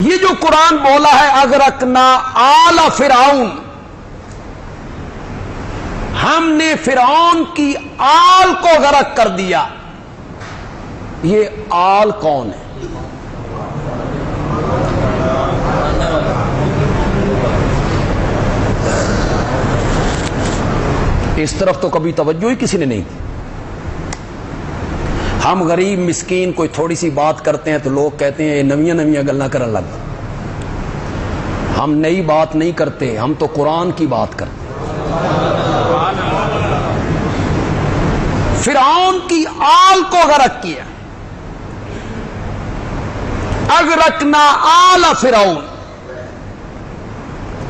یہ جو قرآن بولا ہے اغرقنا آل فرعون، ہم نے فرعون کی آل کو غرق کر دیا. یہ آل کون ہے؟ اس طرف تو کبھی توجہ ہی کسی نے نہیں کی. ہم غریب مسکین کوئی تھوڑی سی بات کرتے ہیں تو لوگ کہتے ہیں یہ نویاں نویاں گلاں کرن لگ. ہم نئی بات نہیں کرتے، ہم تو قرآن کی بات کرتے. فرعون کی آل کو غرق کیا. اغرقنا آل فرعون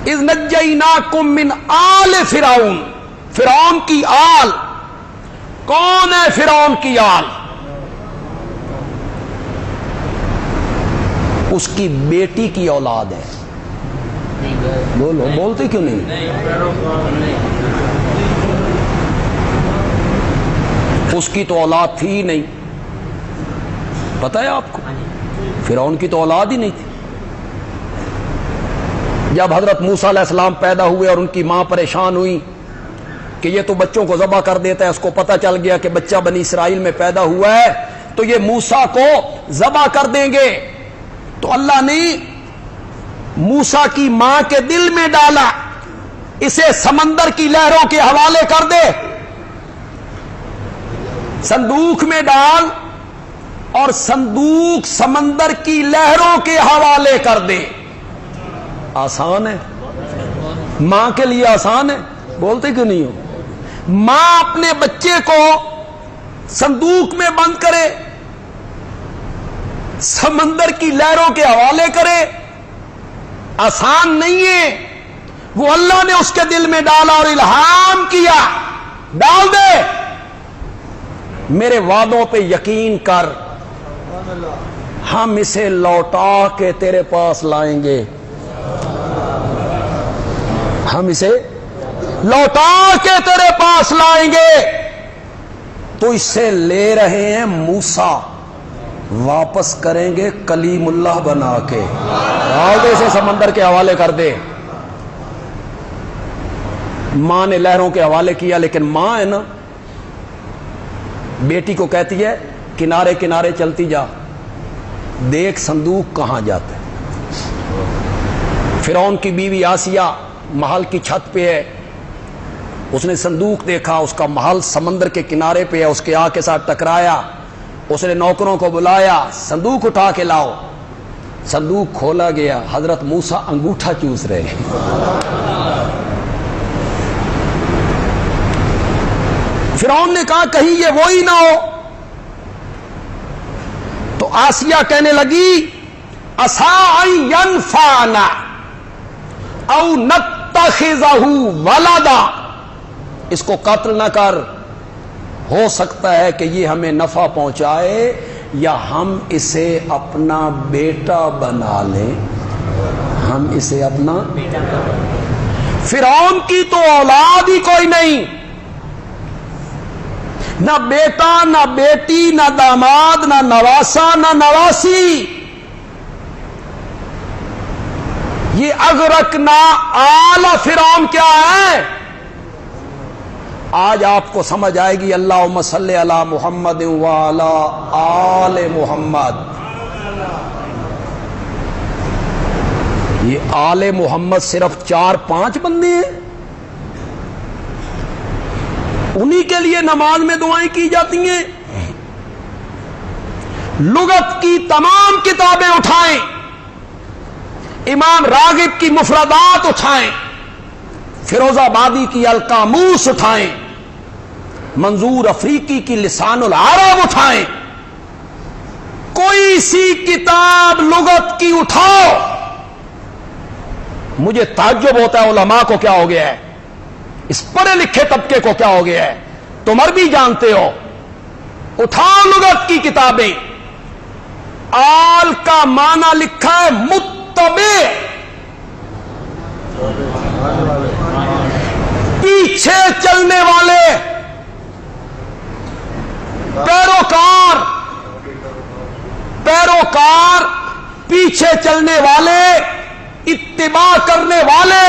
اذ نجیناکم من آل فرعون. فرعون کی آل کون ہے؟ فرعون کی آل اس کی بیٹی کی اولاد ہے. بولو، بولتے کیوں نہیں؟ اس کی تو اولاد تھی ہی نہیں. پتہ ہے آپ کو؟ فرعون کی تو اولاد ہی نہیں تھی. جب حضرت موسیٰ علیہ السلام پیدا ہوئے اور ان کی ماں پریشان ہوئی کہ یہ تو بچوں کو ذبح کر دیتا ہے، اس کو پتہ چل گیا کہ بچہ بنی اسرائیل میں پیدا ہوا ہے تو یہ موسیٰ کو ذبح کر دیں گے، تو اللہ نے موسیٰ کی ماں کے دل میں ڈالا اسے سمندر کی لہروں کے حوالے کر دے، صندوق میں ڈال اور صندوق سمندر کی لہروں کے حوالے کر دے. آسان ہے؟ ماں کے لیے آسان ہے؟ بولتے کیوں نہیں ہو؟ ماں اپنے بچے کو صندوق میں بند کرے، سمندر کی لہروں کے حوالے کرے، آسان نہیں ہے. وہ اللہ نے اس کے دل میں ڈالا اور الہام کیا، ڈال دے. میرے وعدوں پہ یقین کر، ہم اسے لوٹا کے تیرے پاس لائیں گے. ہم اسے لوٹا کے تیرے پاس لائیں گے. تو اس سے لے رہے ہیں موسیٰ، واپس کریں گے کلیم اللہ بنا کے. ڈال دے اسے سمندر کے حوالے کر دے. ماں نے لہروں کے حوالے کیا، لیکن ماں ہے نا، بیٹی کو کہتی ہے کنارے کنارے چلتی جا، دیکھ صندوق کہاں جاتا ہے. فرعون کی بیوی آسیہ محل کی چھت پہ ہے، اس نے صندوق دیکھا، اس کا محل سمندر کے کنارے پہ ہے، اس کے آگ کے ساتھ ٹکرایا. اس نے نوکروں کو بلایا، صندوق اٹھا کے لاؤ. صندوق کھولا گیا، حضرت موسیٰ انگوٹھا چوس رہے ہیں. فرعون نے کہا کہیں یہ وہی نہ ہو. تو آسیہ کہنے لگی عسیٰ ان ینفعنا او نتخذہ ولدا، اس کو قتل نہ کر، ہو سکتا ہے کہ یہ ہمیں نفع پہنچائے یا ہم اسے اپنا بیٹا بنا لیں. ہم اسے اپنا فرعون کی تو اولاد ہی کوئی نہیں، نہ بیٹا نہ بیٹی نہ داماد نہ نواسا نہ نواسی. یہ اغرقنا آل فرعون کیا ہے؟ آج آپ کو سمجھ آئے گی. اللہم صلی علی محمد وعلی آل محمد. یہ آل محمد صرف 4-5 بندے ہیں، انہی کے لیے نماز میں دعائیں کی جاتی ہیں. لغت کی تمام کتابیں اٹھائیں، امام راغب کی مفردات اٹھائیں، فیروز آبادی کی القاموس اٹھائیں، منظور افریقی کی لسان العرب اٹھائیں، کوئی سی کتاب لغت کی اٹھاؤ. مجھے تعجب ہوتا ہے علماء کو کیا ہو گیا ہے، اس پڑھے لکھے طبقے کو کیا ہو گیا ہے. تم عربی جانتے ہو، اٹھاؤ لغت کی کتابیں. آل کا معنی لکھا ہے متبع، پیچھے چلنے والے، پیروکار. پیروکار پیچھے چلنے والے، اتباع کرنے والے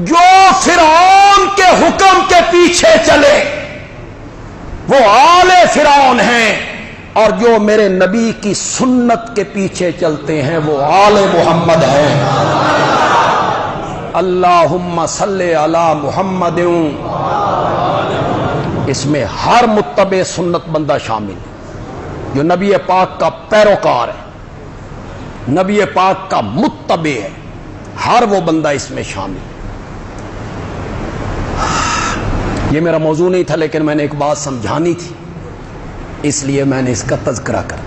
جو فرعون کے حکم کے پیچھے چلے وہ آل فرعون ہیں، اور جو میرے نبی کی سنت کے پیچھے چلتے ہیں وہ آل محمد ہیں۔ اللہم صلی علی محمد، اس میں ہر متبع سنت بندہ شامل ہے جو نبی پاک کا پیروکار ہے، نبی پاک کا متبع ہے، ہر وہ بندہ اس میں شامل ہے۔ یہ میرا موضوع نہیں تھا، لیکن میں نے ایک بات سمجھانی تھی، اس لیے میں نے اس کا تذکرہ کر